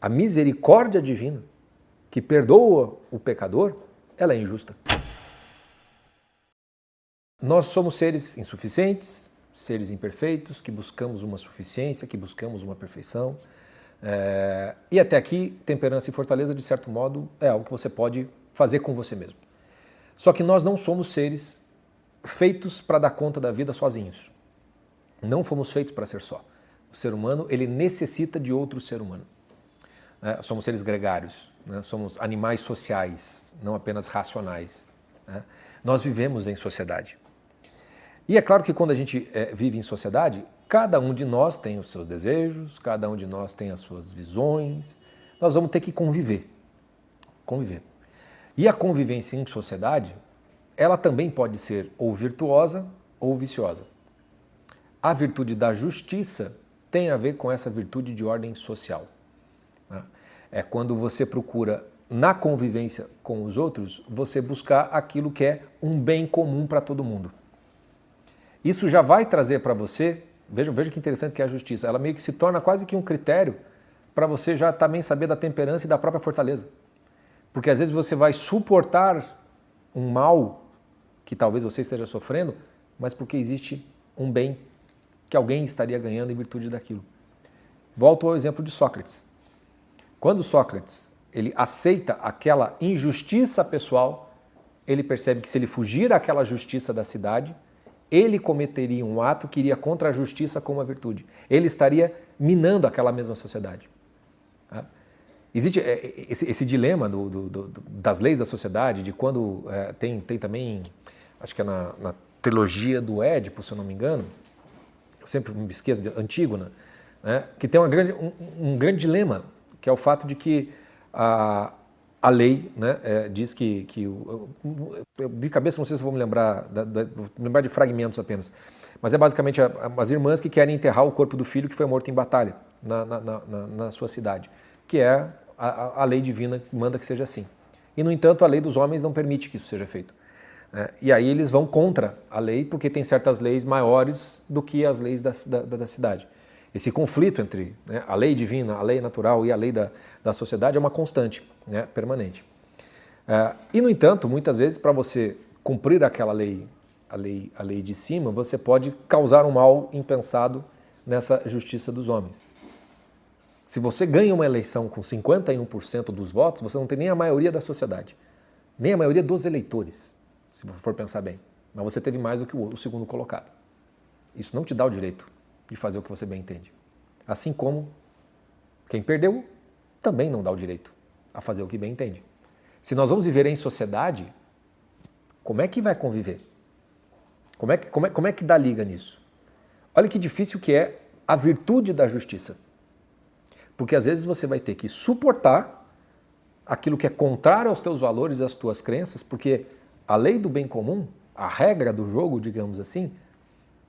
A misericórdia divina, que perdoa o pecador, ela é injusta. Nós somos seres insuficientes, seres imperfeitos, que buscamos uma suficiência, que buscamos uma perfeição. E até aqui, temperança e fortaleza, de certo modo, é algo que você pode fazer com você mesmo. Só que nós não somos seres feitos para dar conta da vida sozinhos. Não fomos feitos para ser só. O ser humano, ele necessita de outro ser humano. Somos seres gregários, né? Somos animais sociais, não apenas racionais, né? Nós vivemos em sociedade. E é claro que quando a gente vive em sociedade, cada um de nós tem os seus desejos, cada um de nós tem as suas visões, nós vamos ter que conviver. E a convivência em sociedade, ela também pode ser ou virtuosa ou viciosa. A virtude da justiça tem a ver com essa virtude de ordem social. É quando você procura, na convivência com os outros, você buscar aquilo que é um bem comum para todo mundo. Isso já vai trazer para você, veja que interessante que é a justiça, ela meio que se torna quase que um critério para você já também saber da temperança e da própria fortaleza. Porque às vezes você vai suportar um mal que talvez você esteja sofrendo, mas porque existe um bem que alguém estaria ganhando em virtude daquilo. Volto ao exemplo de Sócrates. Quando Sócrates ele aceita aquela injustiça pessoal, ele percebe que se ele fugir àquela justiça da cidade, ele cometeria um ato que iria contra a justiça como a virtude. Ele estaria minando aquela mesma sociedade. Existe esse dilema das leis da sociedade, de quando tem também, acho que é na trilogia do Édipo, se eu não me engano, eu sempre me esqueço de Antígona, né, que tem um grande dilema, que é o fato de que a lei, né, diz que eu de cabeça não sei se vou me lembrar, vou me lembrar de fragmentos apenas, mas é basicamente as irmãs que querem enterrar o corpo do filho que foi morto em batalha na sua cidade, que é a lei divina que manda que seja assim. E, no entanto, a lei dos homens não permite que isso seja feito. E aí eles vão contra a lei, porque tem certas leis maiores do que as leis da cidade. Esse conflito entre, né, a lei divina, a lei natural e a lei da sociedade é uma constante, né, permanente. E, no entanto, muitas vezes, para você cumprir aquela lei, a lei de cima, você pode causar um mal impensado nessa justiça dos homens. Se você ganha uma eleição com 51% dos votos, você não tem nem a maioria da sociedade, nem a maioria dos eleitores, se for pensar bem. Mas você teve mais do que o segundo colocado. Isso não te dá o direito de fazer o que você bem entende. Assim como quem perdeu também não dá o direito a fazer o que bem entende. Se nós vamos viver em sociedade, como é que vai conviver? Como é que dá liga nisso? Olha que difícil que é a virtude da justiça. Porque às vezes você vai ter que suportar aquilo que é contrário aos teus valores e às tuas crenças, porque a lei do bem comum, a regra do jogo, digamos assim,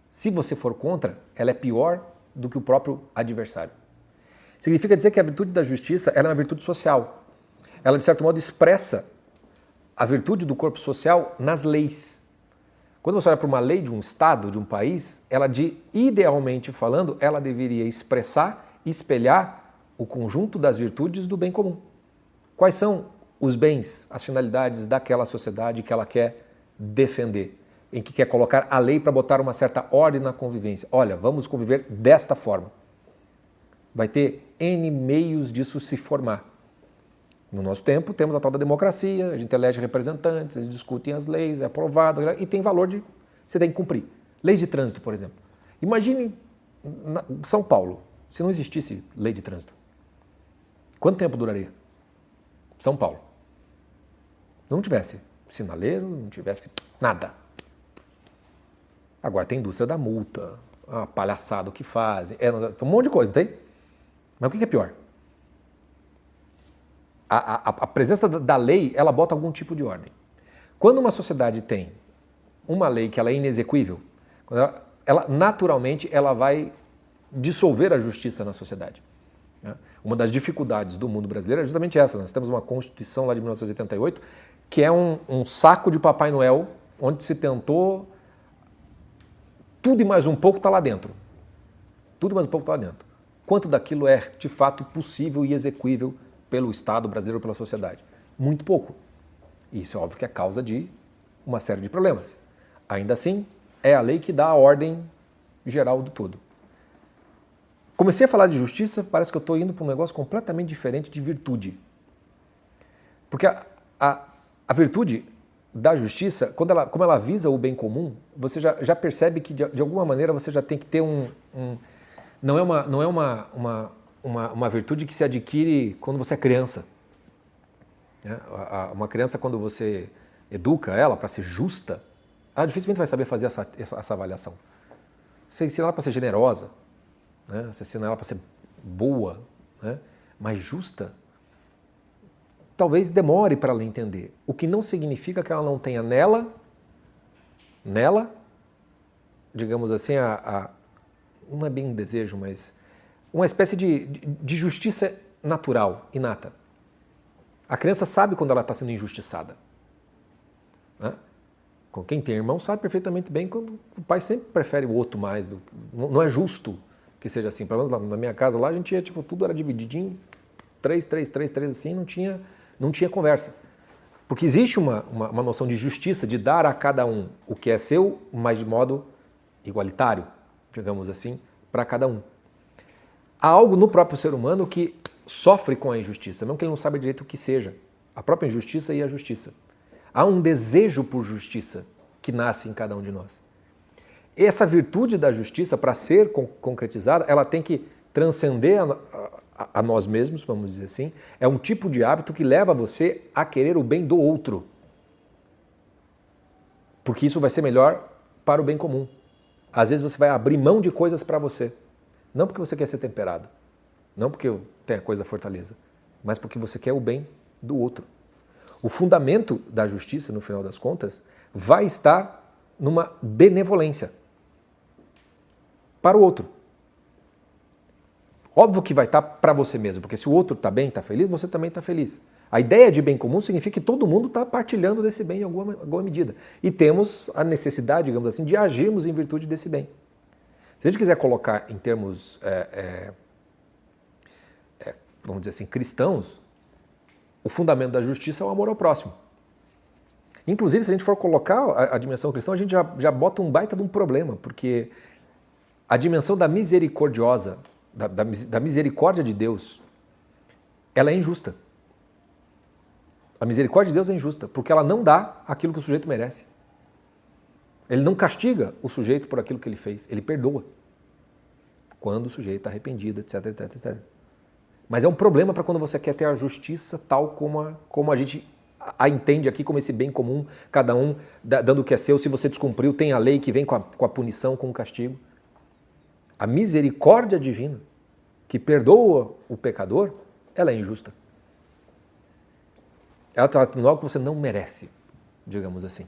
se você for contra, ela é pior do que o próprio adversário. Significa dizer que a virtude da justiça ela é uma virtude social. Ela, de certo modo, expressa a virtude do corpo social nas leis. Quando você olha para uma lei de um estado, de um país, idealmente falando, ela deveria expressar, espelhar o conjunto das virtudes do bem comum. Quais são os bens, as finalidades daquela sociedade que ela quer defender, em que quer colocar a lei para botar uma certa ordem na convivência? Olha, vamos conviver desta forma. Vai ter N meios disso se formar. No nosso tempo, temos a tal da democracia, a gente elege representantes, eles discutem as leis, é aprovado, e tem valor de você tem que cumprir. Leis de trânsito, por exemplo. Imagine São Paulo, se não existisse lei de trânsito. Quanto tempo duraria? São Paulo. Não tivesse sinaleiro, não tivesse nada. Agora tem a indústria da multa, a palhaçada que fazem, um monte de coisa, não tem? Mas o que é pior? A presença da lei, ela bota algum tipo de ordem. Quando uma sociedade tem uma lei que ela é inexequível, ela naturalmente ela vai dissolver a justiça na sociedade. Uma das dificuldades do mundo brasileiro é justamente essa. Nós temos uma Constituição lá de 1988 que é um saco de Papai Noel onde se tentou tudo e mais um pouco está lá dentro. Tudo e mais um pouco está lá dentro. quanto daquilo é de fato possível e execuível pelo Estado brasileiro ou pela sociedade? Muito pouco. Isso é óbvio que é causa de uma série de problemas. Ainda assim, é a lei que dá a ordem geral do todo. Comecei a falar de justiça, parece que eu estou indo para um negócio completamente diferente de virtude. Porque a virtude da justiça, como ela visa o bem comum, você já percebe que de alguma maneira você já tem que ter não é uma virtude que se adquire quando você é criança. Uma criança, quando você educa ela para ser justa, ela dificilmente vai saber fazer essa avaliação. Você ensina ela para ser generosa, né? Você ensina ela para ser boa, né? Mas justa, talvez demore para ela entender. O que não significa que ela não tenha nela, digamos assim, não é bem um desejo, mas uma espécie de justiça natural, inata. A criança sabe quando ela está sendo injustiçada. Né? Quem tem irmão sabe perfeitamente bem quando o pai sempre prefere o outro mais. Não é justo que seja assim. Pelo menos na minha casa lá a gente ia, tudo era divididinho, 3, assim, não tinha conversa. Porque existe uma noção de justiça, de dar a cada um o que é seu, mas de modo igualitário, digamos assim, para cada um. Há algo no próprio ser humano que sofre com a injustiça, não que ele não saiba direito o que seja. A própria injustiça e a justiça. Há um desejo por justiça que nasce em cada um de nós. Essa virtude da justiça, para ser concretizada, ela tem que transcender a nós mesmos, vamos dizer assim. É um tipo de hábito que leva você a querer o bem do outro. Porque isso vai ser melhor para o bem comum. Às vezes você vai abrir mão de coisas para você. Não porque você quer ser temperado. Não porque tem a coisa fortaleza. Mas porque você quer o bem do outro. O fundamento da justiça, no final das contas, vai estar numa benevolência para o outro. Óbvio que vai estar para você mesmo, porque se o outro está bem, está feliz, você também está feliz. A ideia de bem comum significa que todo mundo está partilhando desse bem em alguma medida. E temos a necessidade, digamos assim, de agirmos em virtude desse bem. Se a gente quiser colocar em termos, vamos dizer assim, cristãos, o fundamento da justiça é o amor ao próximo. Inclusive, se a gente for colocar a dimensão cristã, a gente já bota um baita de um problema, porque a dimensão da misericordiosa, da misericórdia de Deus, ela é injusta. A misericórdia de Deus é injusta, porque ela não dá aquilo que o sujeito merece. Ele não castiga o sujeito por aquilo que ele fez, ele perdoa. Quando o sujeito está arrependido, etc, etc, etc. Mas é um problema para quando você quer ter a justiça tal como a gente a entende aqui, como esse bem comum, cada um dando o que é seu. Se você descumpriu, tem a lei que vem com a punição, com o castigo. A misericórdia divina, que perdoa o pecador, ela é injusta. Ela trata de algo que você não merece, digamos assim.